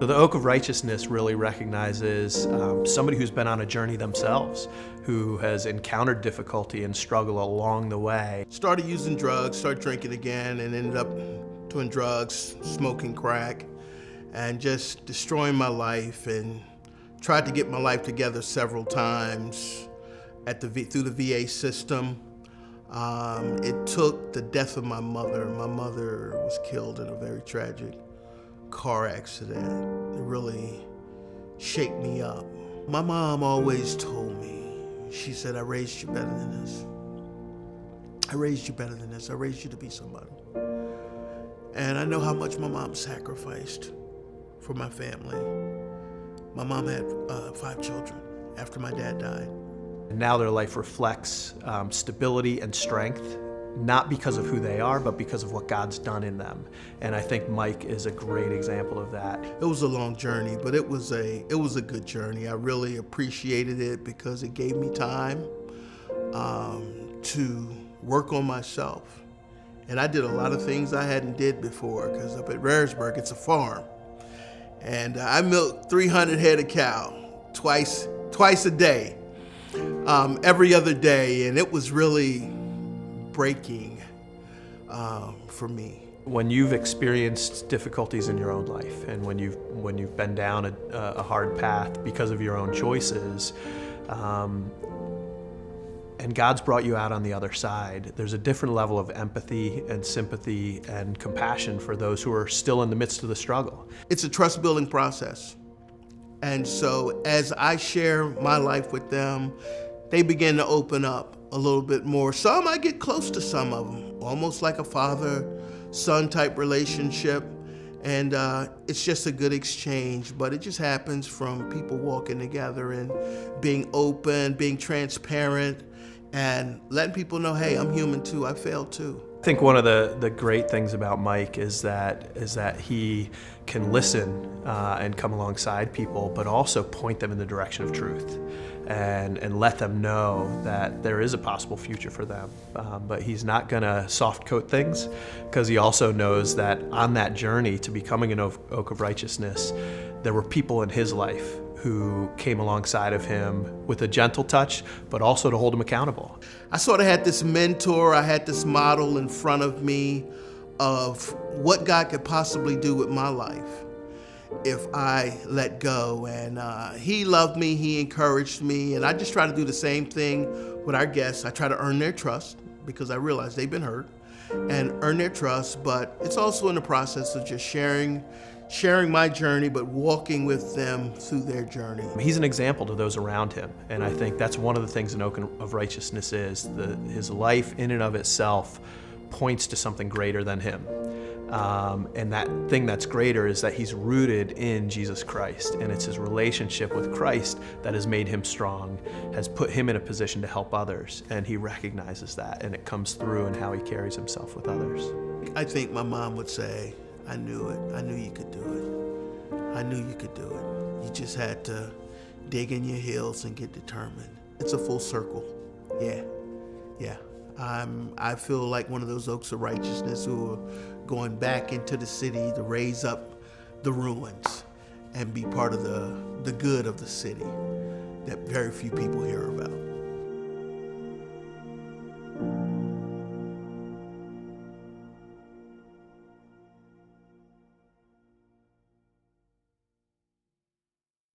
But the Oak of Righteousness really recognizes somebody who's been on a journey themselves, who has encountered difficulty and struggle along the way. Started using drugs, started drinking again, and ended up doing drugs, smoking crack, and just destroying my life, and tried to get my life together several times through the VA system. It took the death of my mother. My mother was killed in a very tragic car accident. It really shook me up. My mom always told me, she said, I raised you better than this. I raised you better than this. I raised you to be somebody. And I know how much my mom sacrificed for my family. My mom had 5 children after my dad died. And now their life reflects stability and strength, not because of who they are, but because of what God's done in them. And I think Mike is a great example of that. It was a long journey, but it was a good journey. I really appreciated it because it gave me time to work on myself. And I did a lot of things I hadn't did before, because up at Rehrersburg, it's a farm. And I milked 300 head of cow twice a day, every other day, and it was really breaking for me. When you've experienced difficulties in your own life, and when you've been down a hard path because of your own choices, and God's brought you out on the other side, there's a different level of empathy and sympathy and compassion for those who are still in the midst of the struggle. It's a trust-building process. And so as I share my life with them, they begin to open up a little bit more. Some, I get close to some of them, almost like a father-son type relationship. And it's just a good exchange, but it just happens from people walking together and being open, being transparent, and letting people know, hey, I'm human too, I failed too. I think one of the great things about Mike is that he can listen and come alongside people, but also point them in the direction of truth and let them know that there is a possible future for them. But he's not gonna soft coat things, because he also knows that on that journey to becoming an Oak of Righteousness, there were people in his life who came alongside of him with a gentle touch, but also to hold him accountable. I sort of had this mentor, I had this model in front of me of what God could possibly do with my life if I let go. And he loved me, he encouraged me, and I just try to do the same thing with our guests. I try to earn their trust, because I realize they've been hurt, and earn their trust, but it's also in the process of just sharing my journey, but walking with them through their journey. He's an example to those around him, and I think that's one of the things an Oak of Righteousness is. His life in and of itself points to something greater than him. And that thing that's greater is that he's rooted in Jesus Christ, and it's his relationship with Christ that has made him strong, has put him in a position to help others, and he recognizes that, and it comes through in how he carries himself with others. I think my mom would say, I knew it. I knew you could do it. I knew you could do it. You just had to dig in your heels and get determined. It's a full circle. Yeah. I feel like one of those Oaks of Righteousness who are going back into the city to raise up the ruins and be part of the good of the city that very few people hear about.